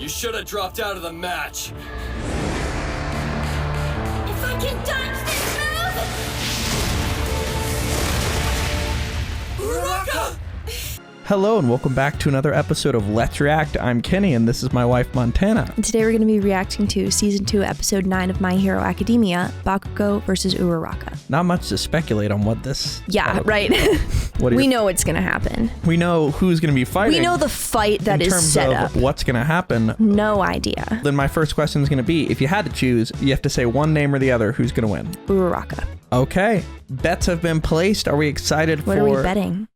You should have dropped out of the match. If I can dodge this move! Uraraka! Hello and welcome back to another episode of Let's React. I'm Kenny and this is my wife Montana. And today we're going to be reacting to Season 2, Episode 9 of My Hero Academia, Bakugo versus Uraraka. Not much to speculate on what this... Yeah, right. We know what's going to happen. We know who's going to be fighting. We know the fight that is set up. In up. terms of what's going to happen. No idea. Then my first question is going to be, if you had to choose, you have to say one name or the other, who's going to win? Uraraka. Okay. Bets have been placed. Are we excited What are we betting?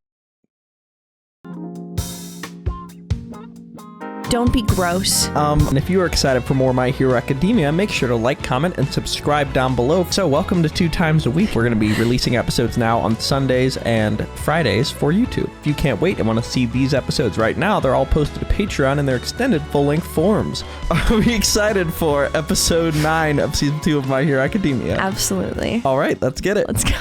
Don't be gross. And if you are excited for more My Hero Academia, make sure to like, comment, and subscribe down below. So welcome to 2 times a week. We're going to be releasing episodes now on Sundays and Fridays for YouTube. If you can't wait and want to see these episodes right now, they're all posted to Patreon in their extended full-length forms. Are we excited for episode 9 of season 2 of My Hero Academia? Absolutely. All right, let's get it. Let's go.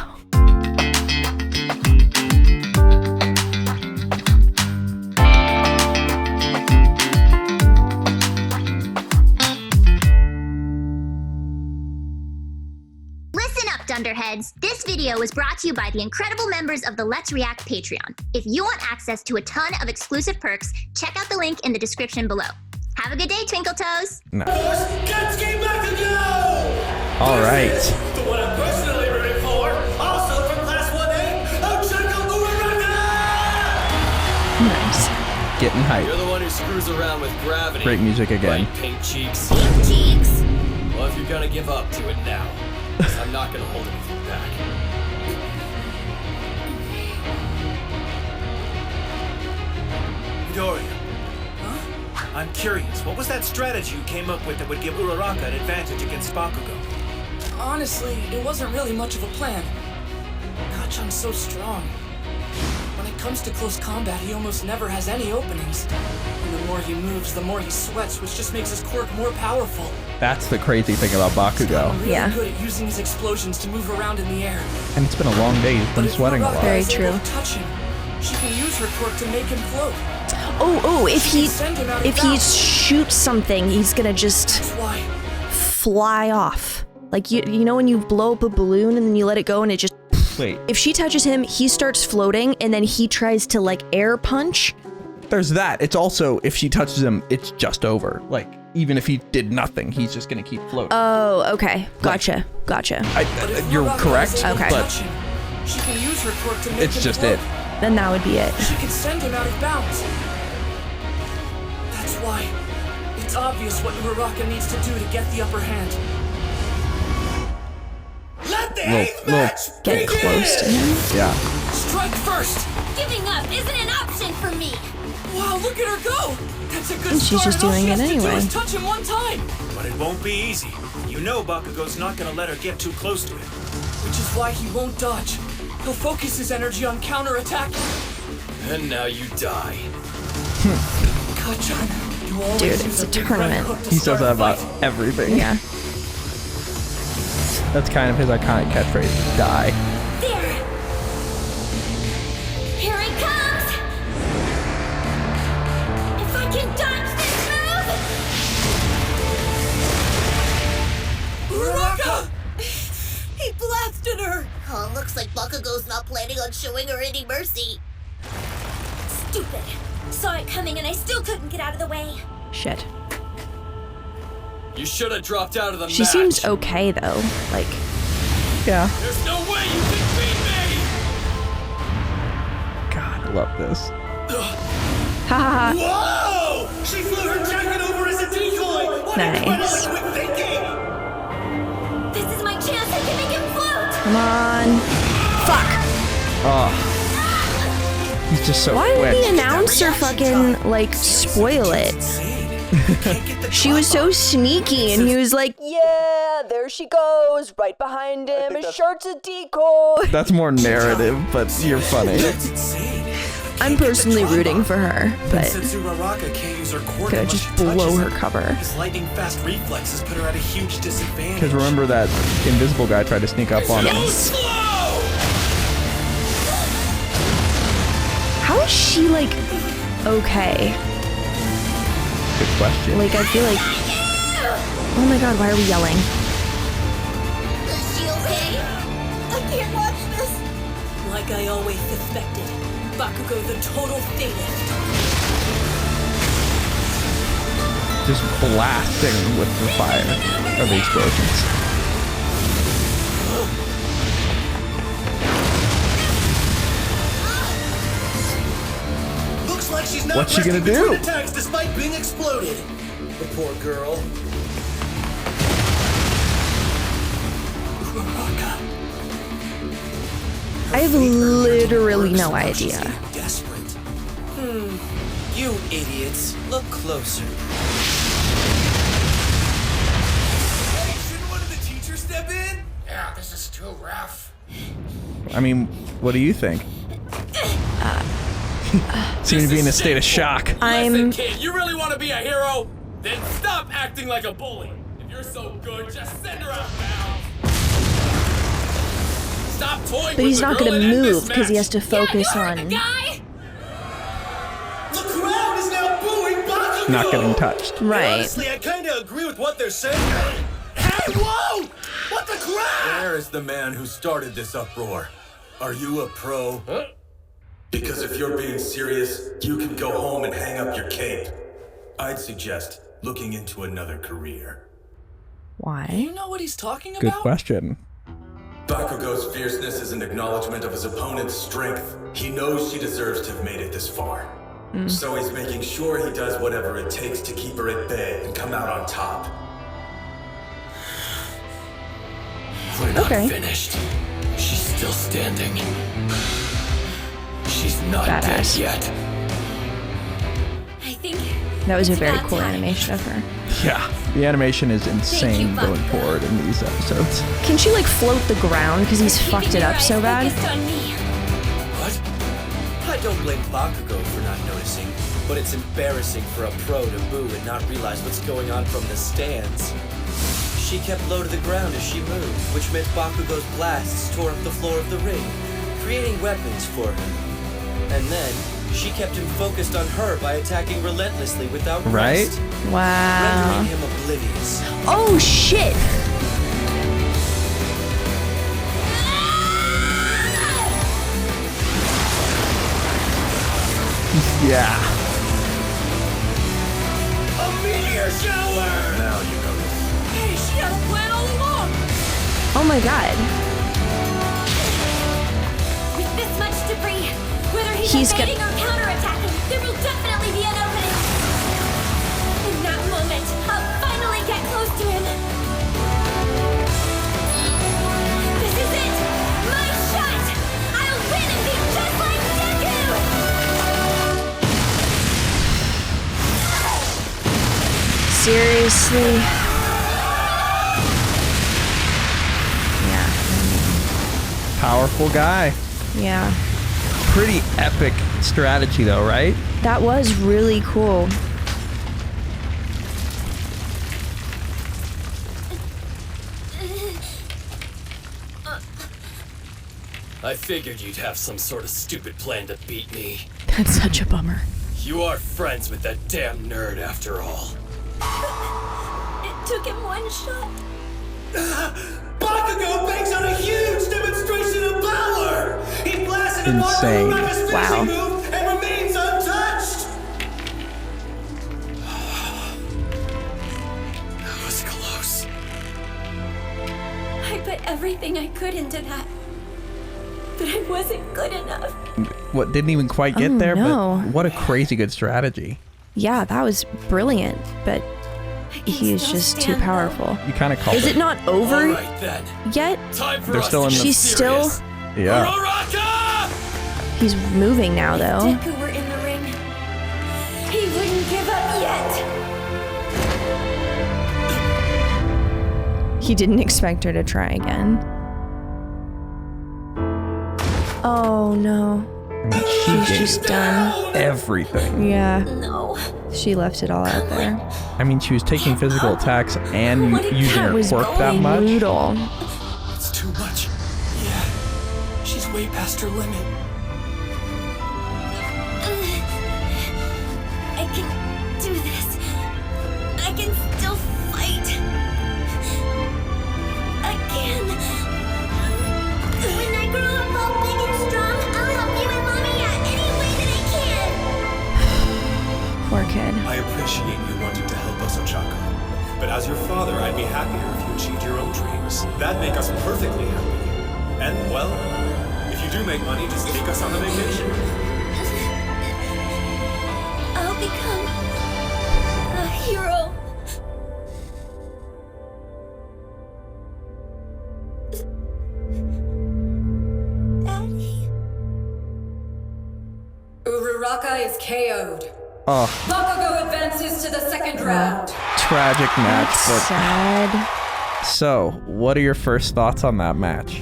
Dunderheads, this video was brought to you by the incredible members of the Let's React Patreon. If you want access to a ton of exclusive perks, check out the link in the description below. Have a good day, Twinkle Toes! No. Bakugo! All right. The one I'm personally rooting for, also from Class 1A, Uraraka! Nice. Getting hype. You're the one who screws around with gravity. Great music again. Right, pink cheeks? Pink cheeks! Well, if you're gonna give up to it now, I'm not gonna hold anything back. Midoriya. Huh? I'm curious, what was that strategy you came up with that would give Uraraka an advantage against Bakugo? Honestly, it wasn't really much of a plan. Kachan's so strong. When it comes to close combat, he almost never has any openings. And the more he moves, the more he sweats, which just makes his quirk more powerful. That's the crazy thing about Bakugo. He's really Yeah. good at using his explosions to move around in the air. And it's been a long day. He's But been if sweating a Uraraka lot. Very is able true. to touch him, she can use her quirk to make him float. Oh, if he Send him out of if he bounds. shoots something, he's going to just That's why. fly off. Like, you know when you blow up a balloon and then you let it go and it just... Wait, If she touches him, he starts floating and then he tries to, like, air punch. there's that. It's also, if she touches him, it's just over. Like, even if he did nothing, he's just gonna keep floating. Oh, okay. Gotcha. But if You're Uraraka correct, is able to Okay. but touch him, she can use her quirk to make it's him just float. it. Then that would be it. She can send him out of bounds. That's why it's obvious what Uraraka needs to do to get the upper hand. Let the Little- 8th little- match Get begin! close to him. Yeah. Strike first! Giving up isn't an option for me! Wow, look at her go! That's a good And she's start, just and all doing she has it to do anyway. is touch him one time! But it won't be easy. You know Bakugo's not gonna let her get too close to him. Which is why he won't dodge. He'll focus his energy on counterattacking. And now you die. Kachan, you always Dude, use it's a big red tournament. hook to He says start a that about fight. everything. Yeah. That's kind of his iconic catchphrase, die. There! Here it comes! If I can dodge this move! Uraraka! He blasted her! Oh, looks like Bakugo's not planning on showing her any mercy. Stupid. Saw it coming and I still couldn't get out of the way. Shit. You should have dropped out of the match. She seems okay, though. Like, Yeah. There's no way you can beat me! God, I love this. haha. Whoa! She flew her jacket over as a decoy! What Nice. quick thinking! This is my chance I can make him float! Come on. Fuck. Oh. He's just so Why quick. did the announcer fucking, like, spoil it? She was so sneaky, and he was like, yeah, there she goes, right behind him, his shirt's a decoy. That's more narrative, but you're funny. That's insane. I'm personally rooting for her, but Since Uraraka can't use her quirk could unless just she touches blow her him, cover. his lightning fast reflexes put her at a huge disadvantage. Because remember that invisible guy tried to sneak up on him. Slow! How is she, like, okay? Good question. Like, I feel like... Oh my god, why are we yelling? Is she okay? I can't watch this. Like I always suspected, Bakugo the total sadist. Just blasting with the fire of the explosions. Looks like she's not What's she gonna resting between do? attacks despite being exploded. The poor girl. Uraraka. I have literally no idea. Desperate. You idiots, look closer. Hey, shouldn't one of the teachers step in? Yeah, this is too rough. I mean, what do you think? Seem to be in a state of shock. Listen, kid, you really want to be a hero? Then stop acting like a bully. If you're so good, just send her out of bounds. Stop toying But he's not going to move because he has to focus on... Guy? The crowd is now booing Bakugo! Not getting touched. Right. Honestly, I kinda agree with what they're saying. Hey, whoa! What the crap? Where is the man who started this uproar? Are you a pro? Huh? Because if you're being serious, you can go home and hang up your cape. I'd suggest looking into another career. Why? You know what he's talking Good about? question. Bakugo's fierceness is an acknowledgement of his opponent's strength. He knows she deserves to have made it this far. So he's making sure he does whatever it takes to keep her at bay and come out on top. We're not Okay. finished. She's still standing. She's not Badass. dead yet. I think That was a very about cool time. animation of her. Yeah. The animation is insane you, going Bakugo. forward in these episodes. Can she like float the ground because he's Keeping fucked it your up eyes so bad? focused on me. What? I don't blame Bakugo for not noticing, but it's embarrassing for a pro to boo and not realize what's going on from the stands. She kept low to the ground as she moved, which meant Bakugo's blasts tore up the floor of the ring, creating weapons for her. And then, she kept him focused on her by attacking relentlessly without Right? rest, Wow. rendering him oblivious. Oh shit! Yeah. A meteor shower! Now you notice. Hey, she had a plan all along. Oh my god. With this much debris, whether he's He's evading or counterattacking, there will definitely be an opening. In that moment, I'll finally get close to him. This is it! My shot! I'll win and be just like Deku! Seriously? Yeah. Powerful guy. Yeah. Pretty epic strategy though, right? That was really cool. I figured you'd have some sort of stupid plan to beat me. That's such a bummer. You are friends with that damn nerd after all. It took him one shot. Bakugo banks on a huge demonstration of power! He blasted him Insane. on Uraraka's Wow. finishing move and remains untouched! That was close. I put everything I could into that. But I wasn't good enough. What, didn't even quite get Oh, there, no. but what a crazy good strategy. Yeah, that was brilliant, but I can he is still just too stand, though. powerful. You kind of called Is it not over All right then. yet? Time for They're us still to in get the- She's still... serious. Yeah. Uraraka! He's moving now, though. Deku were in the ring. He wouldn't give up yet. He didn't expect her to try again. Oh, no. I mean, She's she just gave done. everything. Yeah, No. she left it all out there. I mean, she was taking physical attacks and using That her was quirk that much. brutal. It's too much. Yeah. She's way past her limit. I can do this. can still fight. Again. When I grow up all big and strong, I'll help you and Mommy out any way that I can. Poor kid. I appreciate you wanting to help us, Ochako. But as your father, I'd be happier if you achieved your own dreams. That'd make us perfectly happy. And, well, if you do make money, just take us on a vacation. I'll become a hero. Daddy? Uraraka is KO'd. Oh, Bakugo advances to the second round. tragic match. But Sad. so, what are your first thoughts on that match?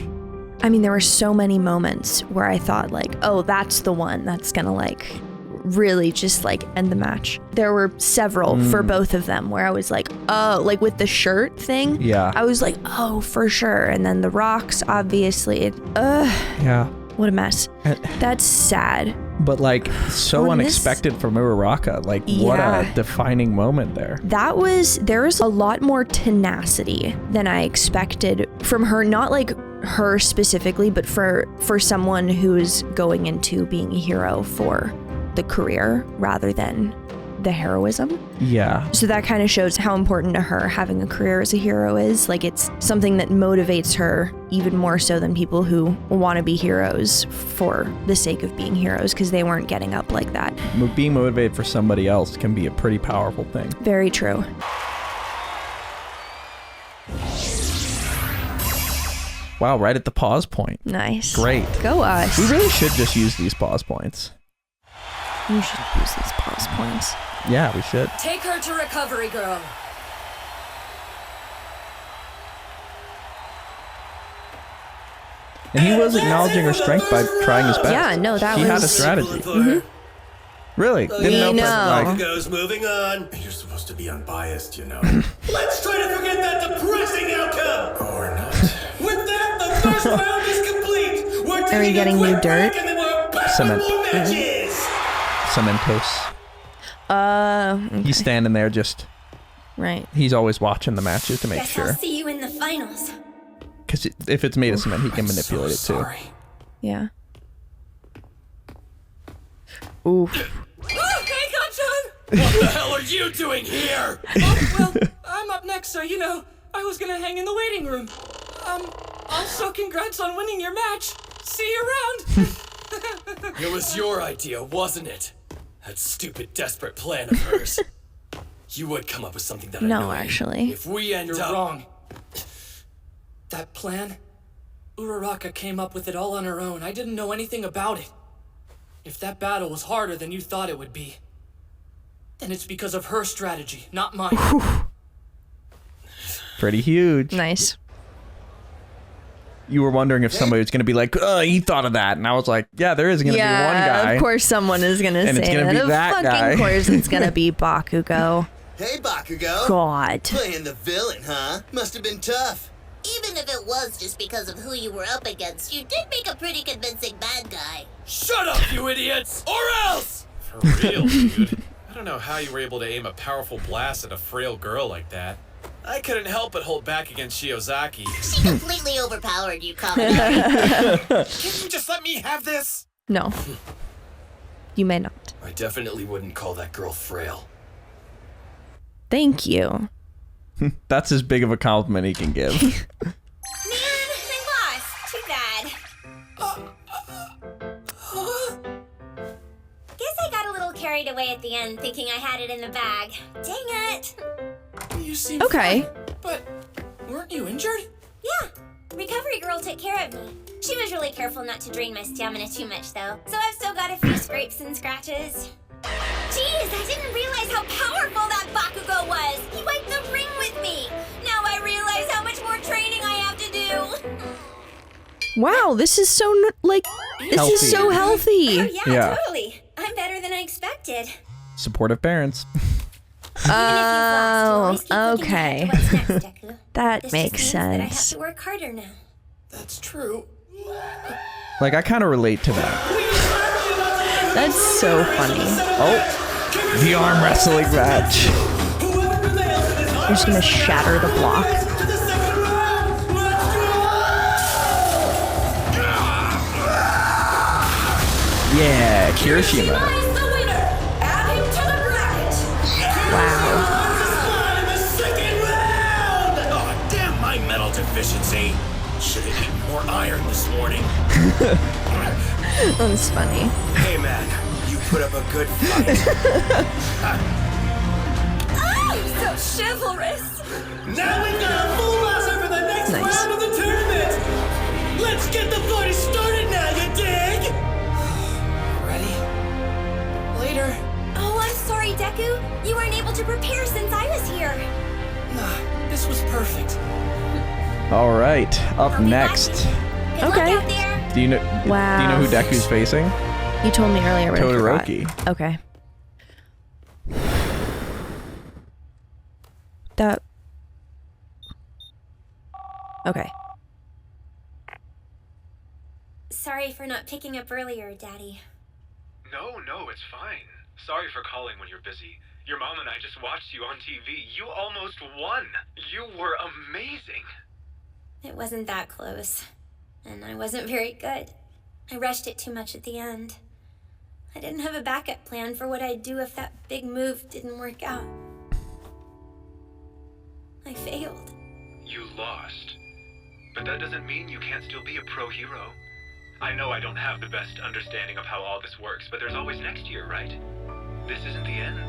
I mean, there were so many moments where I thought like, oh, that's the one that's gonna like really just like end the match. There were several for both of them where I was like, oh, like with the shirt thing. Yeah. I was like, oh, for sure. And then the rocks, obviously. Yeah. What a mess. That's sad. But like so On this- unexpected from Uraraka. Like what Yeah. a defining moment there. There was a lot more tenacity than I expected from her, not like her specifically, but for someone who's going into being a hero for the career rather than the heroism. Yeah. So that kind of shows how important to her having a career as a hero is. Like it's something that motivates her even more so than people who want to be heroes for the sake of being heroes because they weren't getting up like that. Being motivated for somebody else can be a pretty powerful thing. Very true. Wow, right at the pause point. Nice. Great. Go us. We really should just use these pause points. We should use these pause points. Yeah, we should. Take her to recovery, girl. And he was acknowledging her strength by trying his best. Yeah, no, that he was... had a strategy. Really? Didn't know. Like, Bakugo's moving on. You're supposed to be unbiased, you know. Let's try to forget that depressing outcome. Or not. With that, the first round is complete. We're Are we taking getting a quick new dirt? break and then we're back Cement. with more matches. Cementos. He's standing there just, Right. he's always watching the matches to make Guess I'll sure. see you in the finals. Because if it's made of cement, he can manipulate it too. Sorry. Yeah. Ooh. Oh, hey, Kanchan! What the hell are you doing here? Well, I'm up next, so you know, I was gonna hang in the waiting room. Also, congrats on winning your match. See you around. It was your idea, wasn't it? That stupid, desperate plan of hers. You would come up with something that No, annoying. actually. If we end You're up wrong. That plan? Uraraka came up with it all on her own. I didn't know anything about it. If that battle was harder than you thought it would be, then it's because of her strategy, not mine. Pretty huge. Nice. You were wondering if somebody was going to be like, he thought of that. And I was like, yeah, there is going to be one guy. Of course someone is going to And say it's gonna be Of that fucking guy. course it's going to be Bakugo. Hey, Bakugo. God. Playing the villain, huh? Must have been tough. Even if it was just because of who you were up against, you did make a pretty convincing bad guy. Shut up, you idiots! Or else! For real, dude. I don't know how you were able to aim a powerful blast at a frail girl like that. I couldn't help but hold back against Shiozaki. She completely overpowered you, Common. Can't you just let me have this? No. You may not. I definitely wouldn't call that girl frail. Thank you. That's as big of a compliment he can give. Man, I lost. Too bad. Guess I got a little carried away at the end, thinking I had it in the bag. Dang it. You seem Okay. fine, but weren't you injured? Yeah, recovery girl took care of me. She was really careful not to drain my stamina too much, though, so I've still got a few scrapes and scratches. Jeez, I didn't realize how powerful that Bakugo was. He wiped the ring with me. Now I realize how much more training I have to do. Wow, this is so, this is so healthy. Oh, yeah, Yeah. totally. I'm better than I expected. Supportive parents. Oh, okay. That This makes just means that I have sense. to work harder now. That's true. Like, I kind of relate to that. That's so funny. Oh, the arm wrestling match. Whoever prevails just gonna shatter the block. Yeah, Kirishima. Wow. Oh, damn my metal deficiency. Should have eaten more iron this morning. That's funny. Hey man, you put up a good fight. Oh, so chivalrous. Now we've got a full roster for the next round of the tournament. Let's get the party started now, you dig? Ready? Later. Oh, I'm sorry, Deku. You weren't able to prepare since I was here. Nah, this was perfect. All right, up next. Good luck out there. Do you know? Wow. Do you know who Deku's facing? You told me earlier, but Todoroki. I forgot. Okay. That. Okay. Sorry for not picking up earlier, Daddy. No, it's fine. Sorry for calling when you're busy. Your mom and I just watched you on TV. You almost won. You were amazing. It wasn't that close. And I wasn't very good. I rushed it too much at the end. I didn't have a backup plan for what I'd do if that big move didn't work out. I failed. You lost. But that doesn't mean you can't still be a pro hero. I know I don't have the best understanding of how all this works, but there's always next year, right? This isn't the end.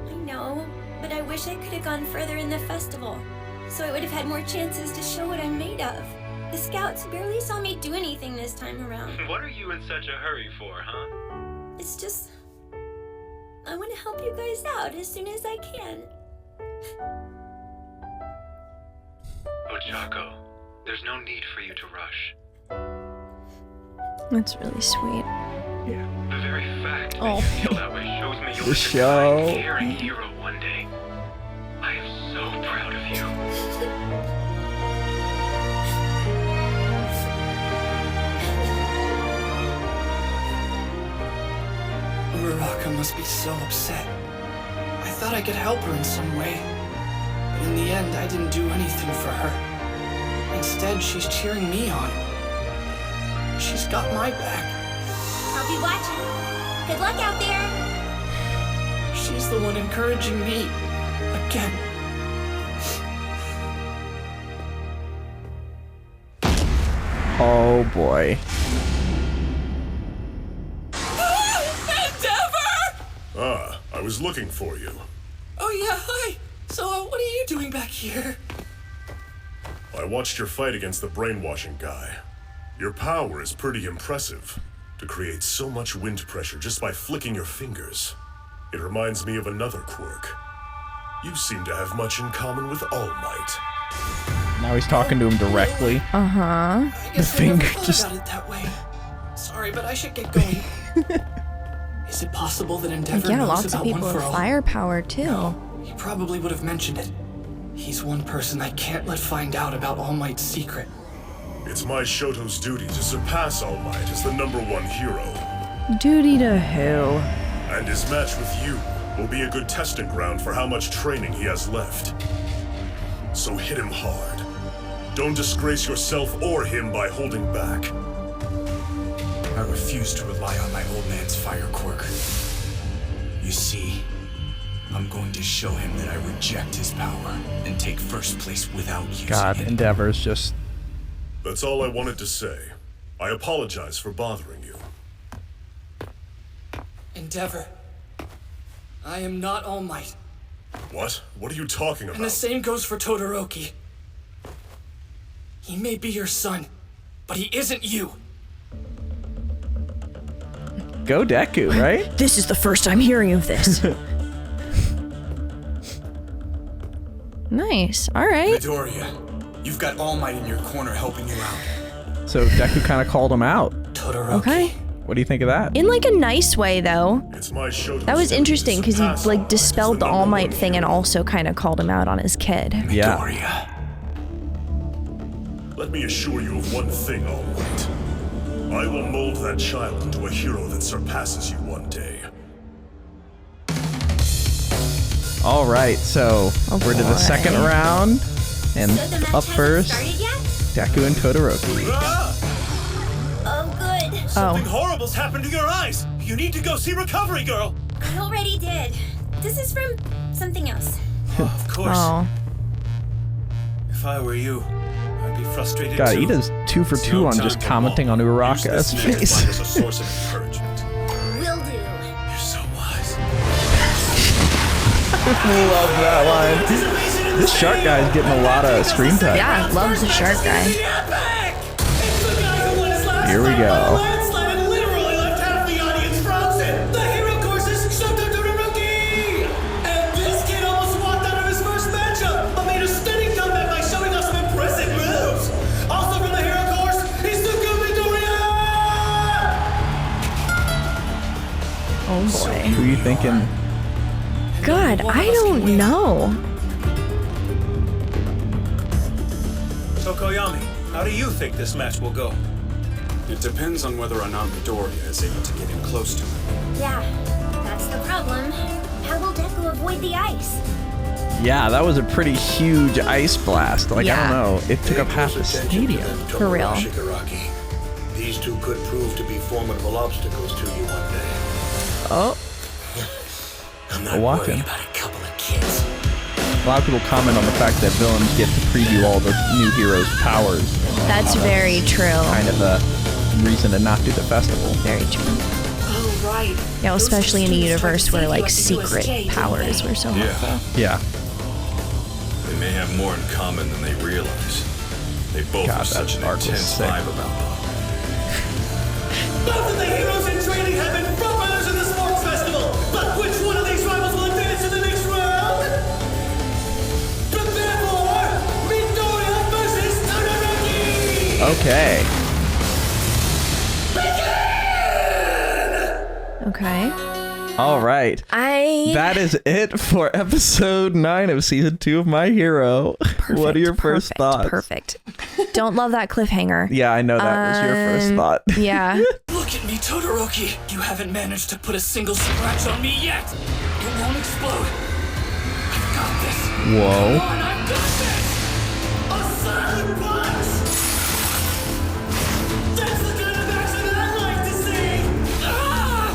I know, but I wish I could have gone further in the festival, so I would have had more chances to show what I'm made of. The scouts barely saw me do anything this time around. What are you in such a hurry for, huh? It's just... I want to help you guys out as soon as I can. Ochako, there's no need for you to rush. That's really sweet. The very fact that Oh. you feel that way shows me you'll The be a show. kind, caring hero one day. I am so proud of you. Uraraka must be so upset. I thought I could help her in some way. But in the end, I didn't do anything for her. Instead, she's cheering me on. She's got my back. I'll be watching. Good luck out there. She's the one encouraging me. Again. Oh boy. Ah, I was looking for you. Oh yeah, hi. So, what are you doing back here? I watched your fight against the brainwashing guy. Your power is pretty impressive. To create so much wind pressure just by flicking your fingers. It reminds me of another quirk. You seem to have much in common with All Might. Now he's talking to him directly. Uh-huh. I guess The I never finger thought just- about it that way. Sorry, but I should get going. Is it possible that Endeavor Yeah, knows lots of about people One for with All? firepower too. No, he probably would have mentioned it. He's one person I can't let find out about All Might's secret. It's my Shoto's duty to surpass All Might as the #1 hero. Duty to who? And his match with you will be a good testing ground for how much training he has left. So hit him hard. Don't disgrace yourself or him by holding back. I refuse to rely on my old man's fire quirk. You see, I'm going to show him that I reject his power and take first place without using God, it. Endeavor's just... That's all I wanted to say. I apologize for bothering you. Endeavor. I am not All Might. What? What are you talking about? And the same goes for Todoroki. He may be your son, but he isn't you. Go Deku, right? This is the first I'm hearing of this. Nice. All right. Midoriya, you've got All Might in your corner helping you out. So Deku kind of called him out. Todoroki. Okay. What do you think of that? In like a nice way though. It's my Shoto's That was duty to interesting because he surpass All like Might dispelled as the All Might #1 thing and hero. also kind of called him out on his kid. Yeah. Midoriya. Let me assure you of one thing, All Might. I will mold that child into a hero that surpasses you one day. All right, so we're to the second round, and So the match up hasn't first, started yet? Deku and Todoroki. Oh, good. Something horrible's happened to your eyes. You need to go see Recovery Girl. I already did. This is from something else. Of course. Oh. If I were you, I'd be frustrated God, too. he does 2 for 2 on just commenting on Uraraka's Use this face. find as a source of encouragement. Will do. You're so wise. Love that line. This shark guy's getting a lot of screen time. Yeah, love the shark guy. Here we go. Literally left half the audience frozen. The hero courses Shoto Todoroki! And this kid almost walked out of his first matchup, but made a stunning comeback by showing us some impressive moves. Also from the hero course, Izuku Midoriya! Oh boy. Who are you thinking? God, I don't know. Tokoyami, how do you think this match will go? It depends on whether or not Midoriya is able to get in close to him. Yeah, that's the problem. How will Deku avoid the ice? Yeah, that was a pretty huge ice blast. Like, Yeah. I don't know. It took up half the stadium. For real. Shigaraki. These two could prove to be formidable obstacles to you one day. Oh, I'm not walking. worried about a couple of kids. A lot of people comment on the fact that villains get to preview all the new heroes' powers. That's very true. Kind of a reason to not do the festival. Very true. Oh, right. Yeah, especially in a universe where like Those two secret USJ, powers were so helpful. Yeah. They may have more in common than they realize. They both God, have such that an arc was intense sick. vibe about them. Both of the heroes in training have been frontrunners in the sports festival, but which one of these rivals will advance to the next round? Prepare for Midoriya versus Todoroki! Okay. Okay. All right. That is it for episode 9 of season 2 of My Hero. What are your first thoughts? Perfect. Don't love that cliffhanger. Yeah, I know that was your first thought. Yeah. Look at me, Todoroki. You haven't managed to put a single scratch on me yet. It won't explode. I've got this. Whoa. Come on, I've got this. A silent punch! That's the kind of action I like to see!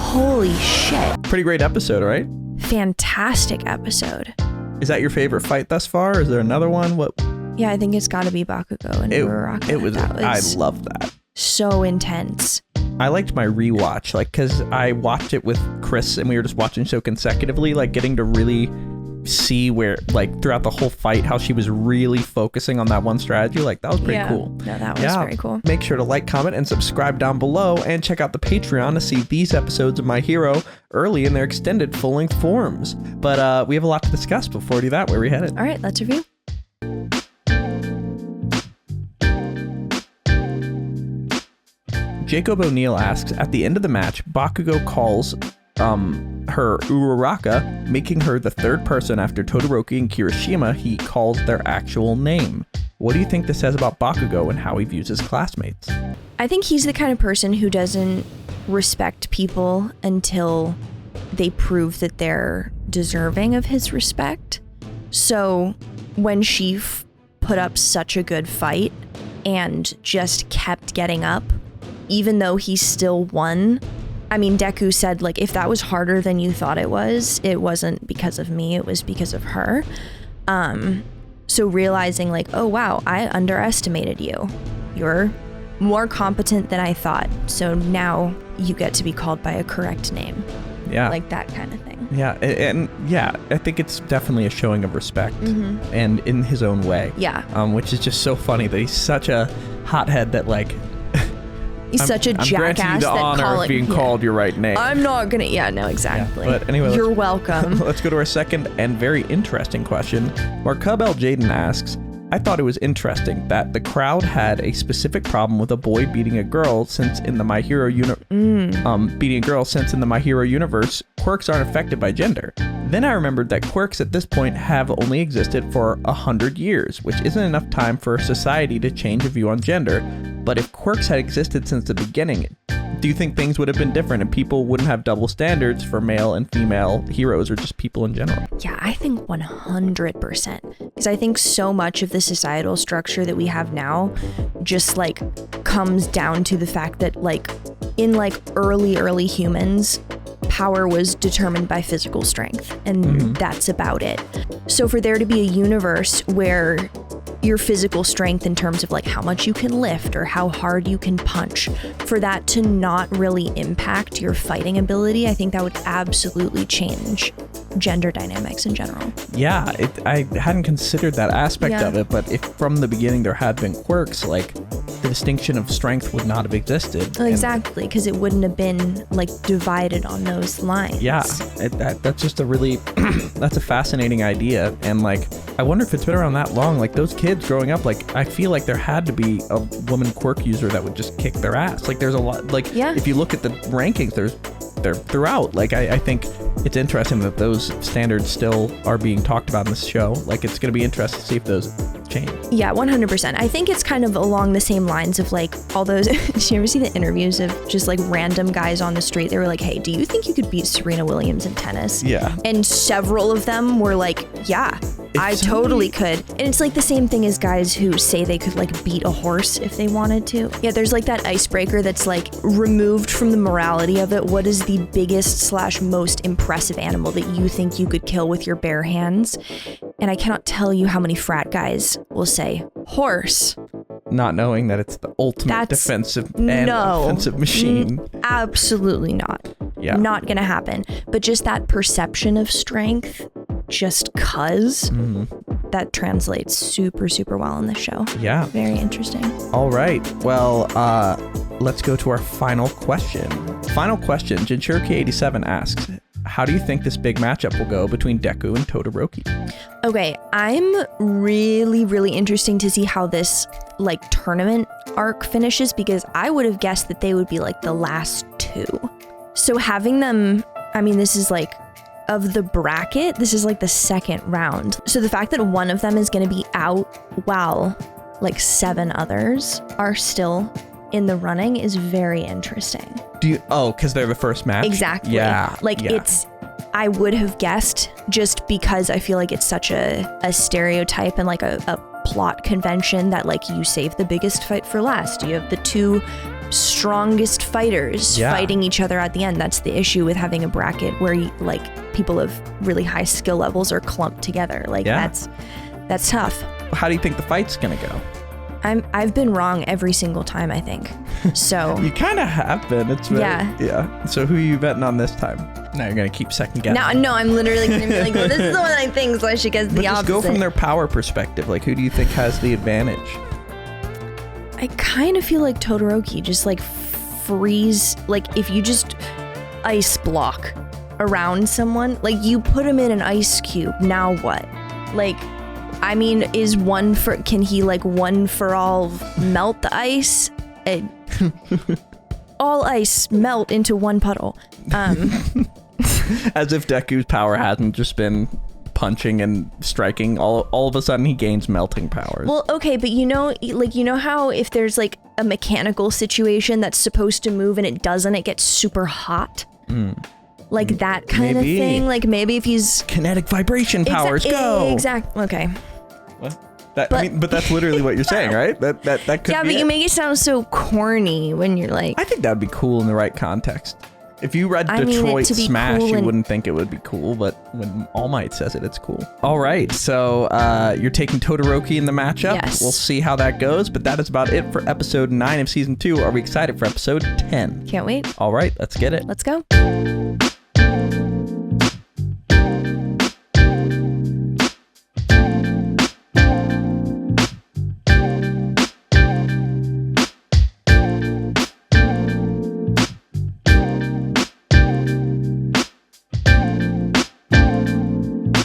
Holy shit. Pretty great episode, right? Fantastic episode. Is that your favorite fight thus far? Is there another one? What? Yeah, I think it's got to be Bakugo and Uraraka. It was. That I love that. So intense. I liked my rewatch, like, because I watched it with Chris and we were just watching so consecutively, like getting to really see where, like, throughout the whole fight, how she was really focusing on that one strategy. Like, that was pretty cool. No, that was very cool. Make sure to like, comment, and subscribe down below, and check out the Patreon to see these episodes of My Hero early in their extended full-length forms. But we have a lot to discuss. Before we do that, where are we headed? All right, let's review. Jacob O'Neill asks, at the end of the match, Bakugo calls her Uraraka, making her the third person after Todoroki and Kirishima he calls their actual name. What do you think this says about Bakugo and how he views his classmates? I think he's the kind of person who doesn't respect people until they prove that they're deserving of his respect. So when she put up such a good fight and just kept getting up, even though he still won. I mean, Deku said, like, if that was harder than you thought it wasn't because of me, it was because of her. So realizing, like, oh, wow, I underestimated you. You're more competent than I thought. So now you get to be called by a correct name. Yeah. Like that kind of thing. Yeah. And yeah, I think it's definitely a showing of respect and in his own way. Yeah. Which is just so funny that he's such a hothead that, like, he's such a I'm jackass granting you the that honor of being called your right name. I'm not gonna. Yeah, no, exactly. But anyway, you're welcome. Let's go to our second and very interesting question. Marcub L. Jaden asks, I thought it was interesting that the crowd had a specific problem with a boy beating a girl since in the My Hero universe, quirks aren't affected by gender. Then I remembered that quirks at this point have only existed for 100 years, which isn't enough time for society to change a view on gender. But if quirks had existed since the beginning, do you think things would have been different and people wouldn't have double standards for male and female heroes or just people in general? Yeah, I think 100%. Because I think so much of the societal structure that we have now just like comes down to the fact that like in like early humans, power was determined by physical strength, and that's about it. So for there to be a universe where your physical strength in terms of like how much you can lift or how hard you can punch, for that to not really impact your fighting ability, I think that would absolutely change gender dynamics in general. Yeah, I hadn't considered that aspect of it, but if from the beginning there had been quirks, like the distinction of strength would not have existed. Exactly, because it wouldn't have been like divided on those lines. Yeah, that's just a really, that's a fascinating idea. And like, I wonder if it's been around that long. Like those kids growing up, like I feel like there had to be a woman quirk user that would just kick their ass. Like there's a lot, like if you look at the rankings, they're throughout. Like I think it's interesting that those standards still are being talked about in this show. Like it's going to be interesting to see if those change. Yeah, 100%. I think it's kind of along the same lines of like all those, did you ever see the interviews of just like random guys on the street? They were like, hey, do you think you could beat Serena Williams in tennis? Yeah. And several of them were like, yeah, I totally could. And it's like the same thing as guys who say they could like beat a horse if they wanted to. Yeah, there's like that icebreaker that's like removed from the morality of it. What is the biggest / most impressive animal that you think you could kill with your bare hands? And I cannot tell you how many frat guys will say horse. Not knowing that it's the ultimate defensive and offensive machine. Absolutely not. Yeah. Not gonna happen. But just that perception of strength, just cause, that translates super, super well in the show. Yeah. Very interesting. All right. Well, let's go to our final question. Final question. Jinchuriki87 asks, how do you think this big matchup will go between Deku and Todoroki? Okay, I'm really, really interesting to see how this like tournament arc finishes, because I would have guessed that they would be like the last two. So having them, I mean, this is like, of the bracket, this is like the second round. So the fact that one of them is going to be out while like 7 others are still in the running is very interesting. Because they're the first match? Exactly. Yeah. I would have guessed, just because I feel like it's such a stereotype and like a plot convention that like you save the biggest fight for last. You have the 2 strongest fighters fighting each other at the end. That's the issue with having a bracket where you, like people of really high skill levels are clumped together. Like that's tough. How do you think the fight's gonna go? I've been wrong every single time, I think. So you kind of have been. It's been, yeah. So who are you betting on this time? Now you're gonna keep second guessing. No, I'm literally gonna be like, well, this is the one I think, so I should guess the opposite. Just go from their power perspective. Like, who do you think has the advantage? I kind of feel like Todoroki just like freeze. Like if you just ice block around someone, like you put him in an ice cube. Now what? Like. I mean, can he like one for all melt the ice? All ice melt into one puddle. As if Deku's power hasn't just been punching and striking. All of a sudden he gains melting powers. Well, okay, but you know how if there's like a mechanical situation that's supposed to move and it doesn't, it gets super hot? Like that kind of thing. Like maybe if he's kinetic vibration powers go. Exactly. Okay. What? But that's literally what you're saying, right? That could be. Yeah, but you make it sound so corny when you're like. I think that'd be cool in the right context. If you read Detroit Smash, you wouldn't think it would be cool, but when All Might says it, it's cool. All right, so you're taking Todoroki in the matchup. Yes. We'll see how that goes, but that is about it for episode 9 of season 2. Are we excited for episode 10? Can't wait. All right, let's get it. Let's go.